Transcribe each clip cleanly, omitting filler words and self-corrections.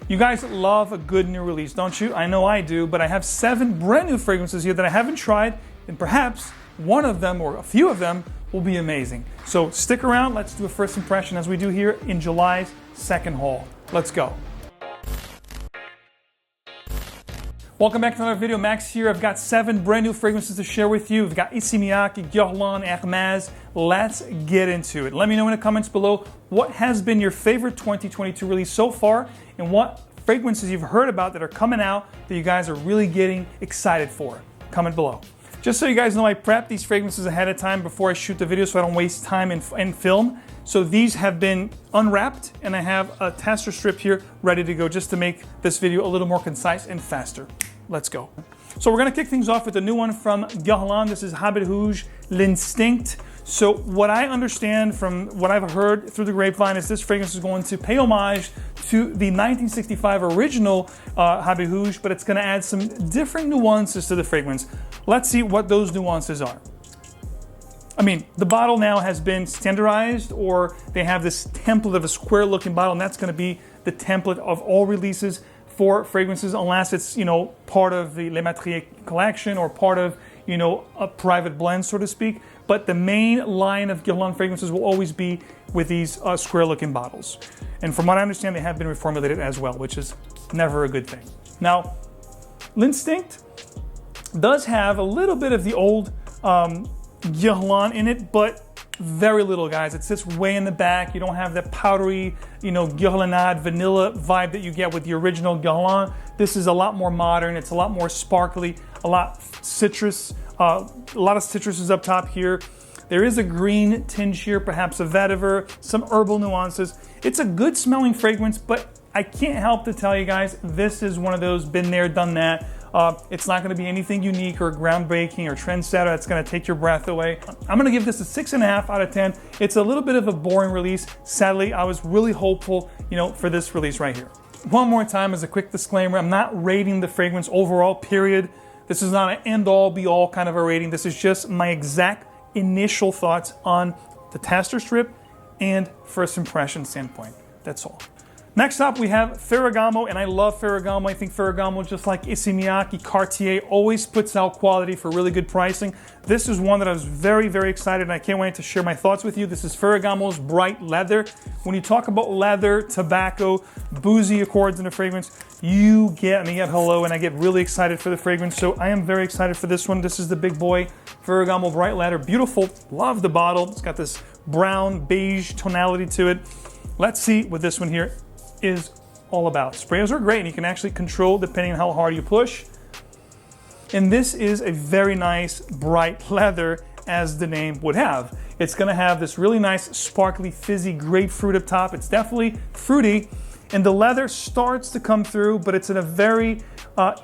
You guys love a good new release, don't you? I know I do, but I have 7 brand new fragrances here that I haven't tried, and perhaps one of them or a few of them will be amazing. So stick around, let's do a first impression as we do here in July's second haul. Let's go. Welcome back to another video. Max here. I've got 7 brand new fragrances to share with you. We've got Issey Miyake, Guerlain, Hermès. Let's get into it. Let me know in the comments below what has been your favorite 2022 release so far and what fragrances you've heard about that are coming out that you guys are really getting excited for. Comment below. Just so you guys know, I prep these fragrances ahead of time before I shoot the video so I don't waste time in film. So these have been unwrapped and I have a tester strip here ready to go just to make this video a little more concise and faster. Let's go. So we're gonna kick things off with a new one from Guerlain. This is Habit Rouge, L'Instinct. So what I understand from what I've heard through the grapevine is this fragrance is going to pay homage to the 1965 original Habit Rouge, but it's gonna add some different nuances to the fragrance. Let's see what those nuances are. I mean, the bottle now has been standardized, or they have this template of a square looking bottle, and that's gonna be the template of all releases for fragrances, unless it's, part of the 𝗕𝗏𝗏𝗄 collection or part of, a private blend, so to speak. But the main line of Guerlain fragrances will always be with these square-looking bottles. And from what I understand, they have been reformulated as well, which is never a good thing. Now, L'Instinct does have a little bit of the old Guerlain in it, but very little, guys. It sits way in the back. You don't have that powdery, 𝗕𝗏𝗏𝗏𝗏 vanilla vibe that you get with the original Guerlain. This is a lot more modern. It's a lot more sparkly, a lot citrus. A lot of citrus is up top here. There is a green tinge here, perhaps a vetiver, some herbal nuances. It's a good smelling fragrance, but I can't help to tell you guys, this is one of those been there, done that. It's not going to be anything unique or groundbreaking or trendsetter that's going to take your breath away. I'm going to give this a 6.5 out of 10. It's a little bit of a boring release. Sadly, I was really hopeful, for this release right here. One more time as a quick disclaimer, I'm not rating the fragrance overall, period. This is not an end-all, be-all kind of a rating. This is just my exact initial thoughts on the tester strip and first impression standpoint. That's all. Next up, we have Ferragamo, and I love Ferragamo. I think Ferragamo, just like Issey Miyake, Cartier, always puts out quality for really good pricing. This is one that I was very, very excited, and I can't wait to share my thoughts with you. This is Ferragamo's Bright Leather. When you talk about leather, tobacco, boozy accords in a fragrance, you get me at hello, and I get really excited for the fragrance. So I am very excited for this one. This is the big boy, Ferragamo Bright Leather. Beautiful, love the bottle. It's got this brown, beige tonality to it. Let's see what this one here is all about. Sprayers are great and you can actually control depending on how hard you push. And this is a very nice bright leather, as the name would have. It's going to have this really nice sparkly fizzy grapefruit up top. It's definitely fruity, and the leather starts to come through, but it's in a very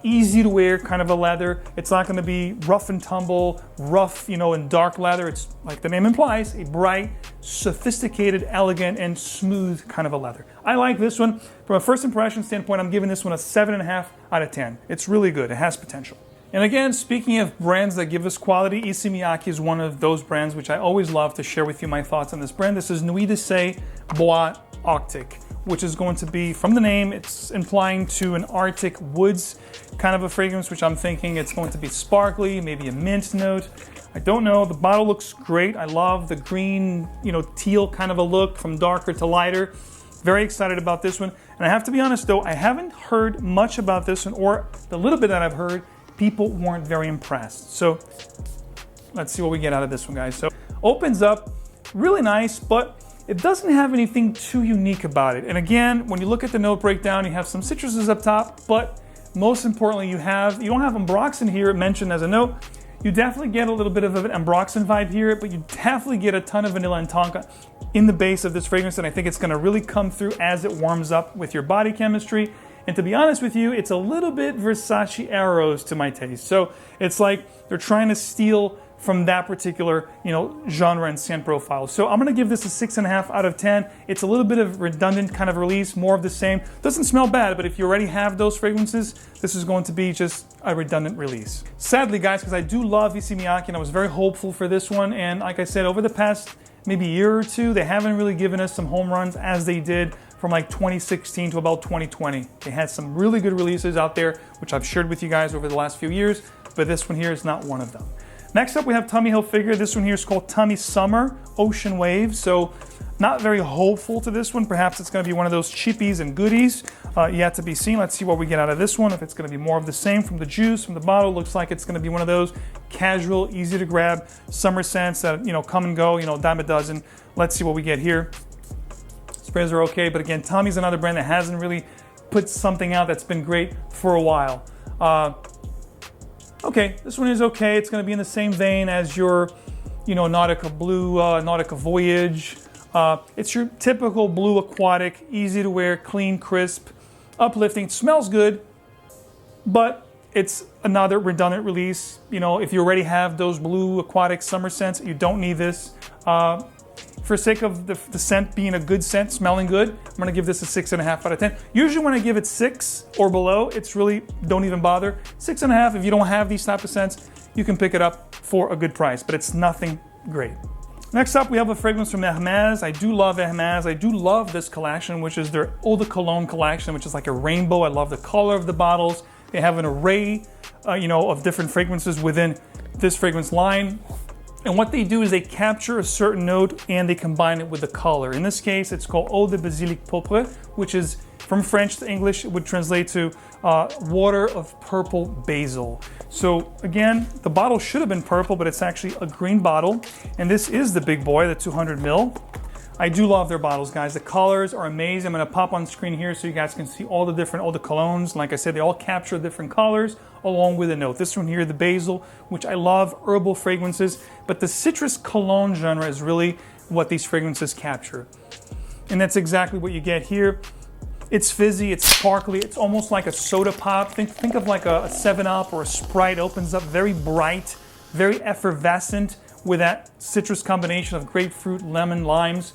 easy to wear kind of a leather. It's not going to be rough and tumble, rough, and dark leather. It's, like the name implies, a bright, sophisticated, elegant, and smooth kind of a leather. I like this one. From a first impression standpoint, I'm giving this one a 7.5 out of 10. It's really good. It has potential. And again, speaking of brands that give us quality, Issey Miyake is one of those brands which I always love to share with you my thoughts on this brand. This is 𝗿𝗿𝗴𝗿𝗏, which is going to be, from the name, it's implying to an Arctic woods kind of a fragrance, which I'm thinking it's going to be sparkly, maybe a mint note. I don't know. The bottle looks great. I love the green, teal kind of a look from darker to lighter. Very excited about this one. And I have to be honest though, I haven't heard much about this one, or the little bit that I've heard, people weren't very impressed. So let's see what we get out of this one, guys. So opens up really nice, but it doesn't have anything too unique about it. And again, when you look at the note breakdown, you have some citruses up top, but most importantly, you don't have ambroxan here mentioned as a note. You definitely get a little bit of an ambroxan vibe here, but you definitely get a ton of vanilla and tonka in the base of this fragrance, and I think it's going to really come through as it warms up with your body chemistry. And to be honest with you, it's a little bit Versace Eros to my taste. So it's like they're trying to steal from that particular, genre and scent profile. So I'm gonna give this a 6.5 out of 10. It's a little bit of redundant kind of release, more of the same. Doesn't smell bad, but if you already have those fragrances, this is going to be just a redundant release. Sadly, guys, because I do love Issey Miyake and I was very hopeful for this one. And like I said, over the past maybe year or two, they haven't really given us some home runs as they did from like 2016 to about 2020. They had some really good releases out there, which I've shared with you guys over the last few years, but this one here is not one of them. Next up, we have Tommy Hilfiger. This one here is called Tommy Summer Ocean Wave. So not very hopeful to this one. Perhaps it's going to be one of those cheapies and goodies. Yet to be seen. Let's see what we get out of this one. If it's going to be more of the same from the juice, from the bottle. Looks like it's going to be one of those casual, easy to grab summer scents that, come and go, dime a dozen. Let's see what we get here. Sprays are okay, but again, Tommy's another brand that hasn't really put something out that's been great for a while. Okay, this one is okay. It's going to be in the same vein as your, Nautica Blue, Nautica Voyage. It's your typical blue aquatic, easy to wear, clean, crisp, uplifting. It smells good, but it's another redundant release. If you already have those blue aquatic summer scents, you don't need this. For sake of the scent being a good scent, smelling good, I'm gonna give this a 6.5 out of 10. Usually when I give it 6 or below, it's really, don't even bother. 6.5, if you don't have these type of scents, you can pick it up for a good price, but it's nothing great. Next up, we have a fragrance from Hermes. I do love Hermes. I do love this collection, which is their 𝗿𝗏𝗀𝗀 collection, which is like a rainbow. I love the color of the bottles. They have an array, of different fragrances within this fragrance line. And what they do is they capture a certain note and they combine it with the color. In this case, it's called Eau de Basilic Pourpre, which is from French to English, it would translate to water of purple basil. So again, the bottle should have been purple, but it's actually a green bottle. And this is the big boy, the 200 ml. I do love their bottles, guys. The colors are amazing. I'm gonna pop on screen here so you guys can see all the different 𝗿𝗏𝗀𝗀s. Like I said, they all capture different colors along with a note. This one here, the basil, which I love, herbal fragrances, but the citrus cologne genre is really what these fragrances capture. And that's exactly what you get here. It's fizzy, it's sparkly, it's almost like a soda pop. Think of like a 7-Up or a Sprite. Opens up very bright, very effervescent, with that citrus combination of grapefruit, lemon, limes.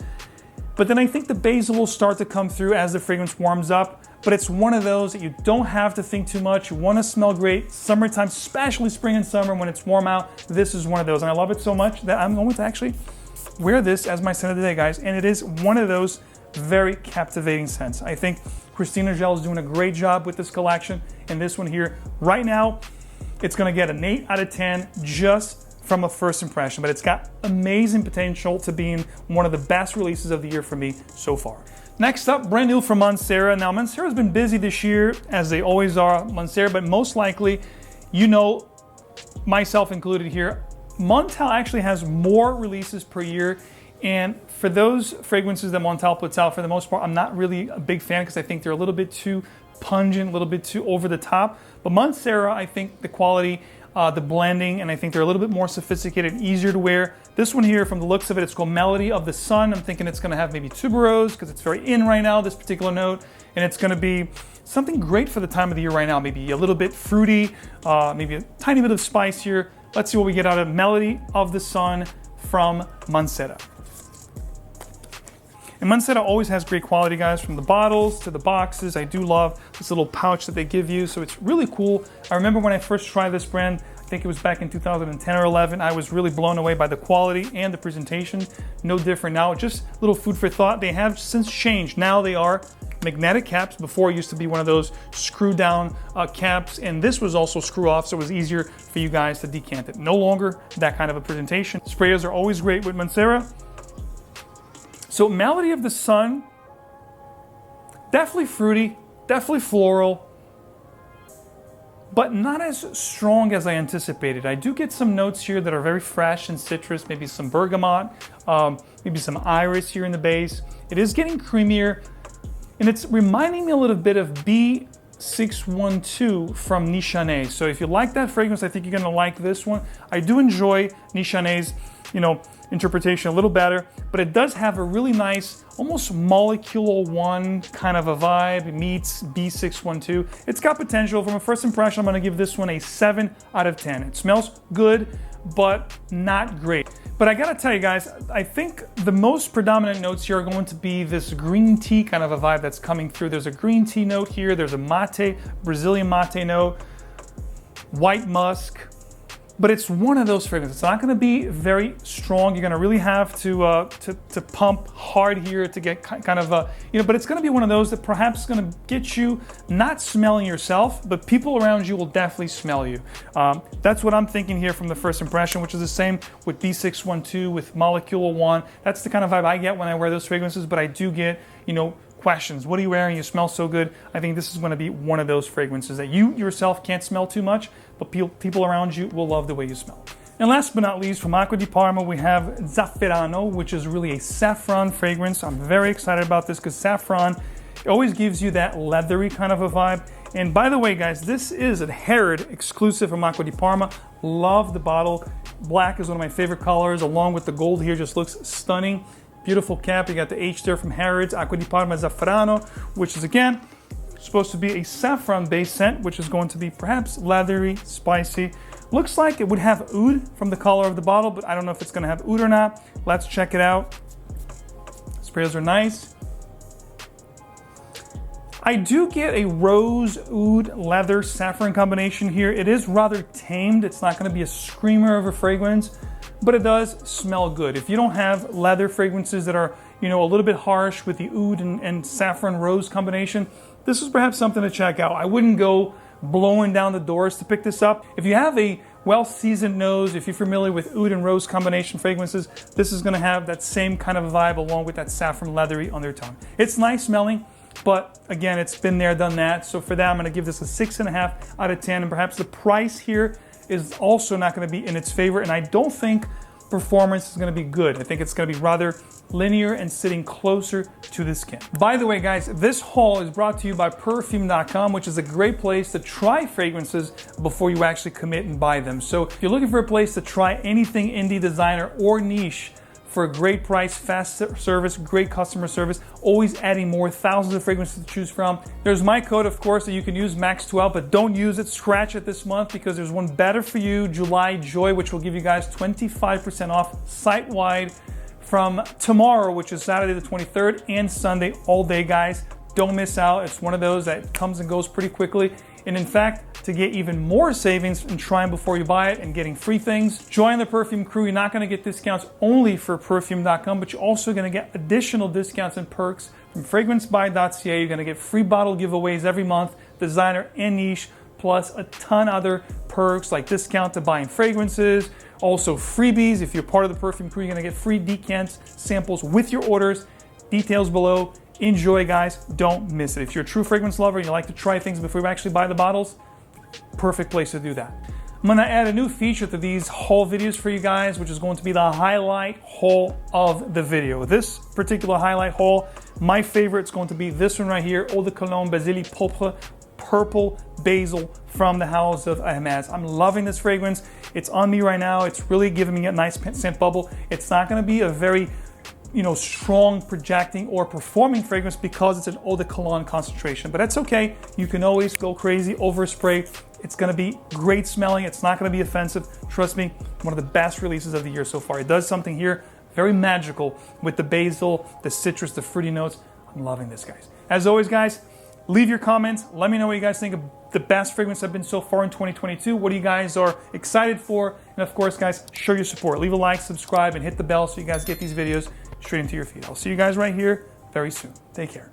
But then I think the basil will start to come through as the fragrance warms up. But it's one of those that you don't have to think too much. You want to smell great. Summertime, especially spring and summer when it's warm out, this is one of those. And I love it so much that I'm going to actually wear this as my scent of the day, guys. And it is one of those very captivating scents. I think Christina Gel is doing a great job with this collection. And this one here, right now, it's going to get an 8 out of 10 just from a first impression, but it's got amazing potential to being one of the best releases of the year for me so far. Next up, brand new from Mancera. Now, Mancera's been busy this year, as they always are, Mancera, but most likely, myself included here, Montal actually has more releases per year, and for those fragrances that Montal puts out, for the most part, I'm not really a big fan because I think they're a little bit too pungent, a little bit too over the top. But Mancera, I think the quality, the blending, and I think they're a little bit more sophisticated, easier to wear. This one here, from the looks of it, it's called Melody of the Sun. I'm thinking it's going to have maybe tuberose because it's very in right now, this particular note, and it's going to be something great for the time of the year right now. Maybe a little bit fruity, maybe a tiny bit of spice here. Let's see what we get out of Melody of the Sun from Mancera. And Mancera always has great quality, guys, from the bottles to the boxes. I do love this little pouch that they give you, so it's really cool. I remember when I first tried this brand, I think it was back in 2010 or 11, I was really blown away by the quality and the presentation. No different now, just a little food for thought. They have since changed. Now they are magnetic caps. Before, it used to be one of those screw down caps, and this was also screw off, so it was easier for you guys to decant it. No longer that kind of a presentation. Sprayers are always great with Mancera. So Melody of the Sun, definitely fruity, definitely floral, but not as strong as I anticipated. I do get some notes here that are very fresh and citrus, maybe some bergamot, maybe some iris here in the base. It is getting creamier, and it's reminding me a little bit of B612 from Nichane. So if you like that fragrance, I think you're gonna like this one. I do enjoy Nichane's, interpretation a little better, but it does have a really nice, almost molecular one kind of a vibe. It meets B612. It's got potential. From a first impression, I'm gonna give this one a 7 out of 10. It smells good, but not great. But I gotta tell you guys, I think the most predominant notes here are going to be this green tea kind of a vibe that's coming through. There's a green tea note here. There's a mate, Brazilian mate note, white musk, but it's one of those fragrances. It's not going to be very strong. You're going to really have to pump hard here to get kind of but it's going to be one of those that perhaps is going to get you not smelling yourself, but people around you will definitely smell you. That's what I'm thinking here from the first impression, which is the same with B612, with Molecule 1. That's the kind of vibe I get when I wear those fragrances, but I do get, questions. What are you wearing? You smell so good. I think this is going to be one of those fragrances that you yourself can't smell too much, but people around you will love the way you smell. And last but not least, from 𝗏𝗏 we have Zafferano, which is really a saffron fragrance. I'm very excited about this because saffron always gives you that leathery kind of a vibe. And by the way, guys, this is a 𝗏𝗏𝗏 exclusive from 𝗏𝗏. Love the bottle. Black is one of my favorite colors, along with the gold here. Just looks stunning. Beautiful cap. You got the H there from 𝗏𝗏𝗏, 𝗏𝗏𝗏 Zafferano, which is again supposed to be a saffron-based scent, which is going to be perhaps leathery, spicy. Looks like it would have oud from the color of the bottle, but I don't know if it's going to have oud or not. Let's check it out. Sprays are nice. I do get a rose, oud, leather, saffron combination here. It is rather tamed. It's not going to be a screamer of a fragrance, but it does smell good. If you don't have leather fragrances that are, a little bit harsh with the oud and saffron rose combination, this is perhaps something to check out. I wouldn't go blowing down the doors to pick this up. If you have a well-seasoned nose, if you're familiar with oud and rose combination fragrances, this is going to have that same kind of vibe along with that saffron leathery undertone. It's nice smelling, but again, it's been there, done that. So for that, I'm going to give this a 6.5 out of 10. And perhaps the price here is also not going to be in its favor. And I don't think performance is going to be good. I think it's going to be rather linear and sitting closer to the skin. By the way, guys, this haul is brought to you by Perfume.com, which is a great place to try fragrances before you actually commit and buy them. So if you're looking for a place to try anything indie, designer, or niche for a great price, fast service, great customer service, always adding more, thousands of fragrances to choose from. There's my code, of course, that you can use, Max12, but don't use it, scratch it this month, because there's one better for you, 𝗤𝗏𝗄𝗏, which will give you guys 25% off site-wide from tomorrow, which is Saturday the 23rd, and Sunday all day, guys. Don't miss out. It's one of those that comes and goes pretty quickly. And in fact, to get even more savings and trying before you buy it and getting free things, join the Perfume Crew. You're not going to get discounts only for Perfume.com, but you're also going to get additional discounts and perks from FragranceBuy.ca. You're going to get free bottle giveaways every month, designer and niche, plus a ton other perks like discount to buying fragrances, also freebies. If you're part of the Perfume Crew, you're going to get free decants, samples with your orders. Details below. Enjoy, guys. Don't miss it. If you're a true fragrance lover and you like to try things before you actually buy the bottles, perfect place to do that. I'm going to add a new feature to these haul videos for you guys, which is going to be the highlight haul of the video. This particular highlight haul, my favorite is going to be this one right here, Eau de Cologne Basilic Pourpre Purple Basil from the house of Hermès. I'm loving this fragrance. It's on me right now. It's really giving me a nice scent bubble. It's not going to be a very strong projecting or performing fragrance because it's an eau de cologne concentration, but that's okay. You can always go crazy over a spray. It's going to be great smelling. It's not going to be offensive. Trust me, one of the best releases of the year so far. It does something here very magical with the basil, the citrus, the fruity notes. I'm loving this, guys. As always, guys, leave your comments. Let me know what you guys think of the best fragrance I've been so far in 2022. What you guys are excited for. And of course, guys, show your support. Leave a like, subscribe, and hit the bell so you guys get these videos straight into your feed. I'll see you guys right here very soon. Take care.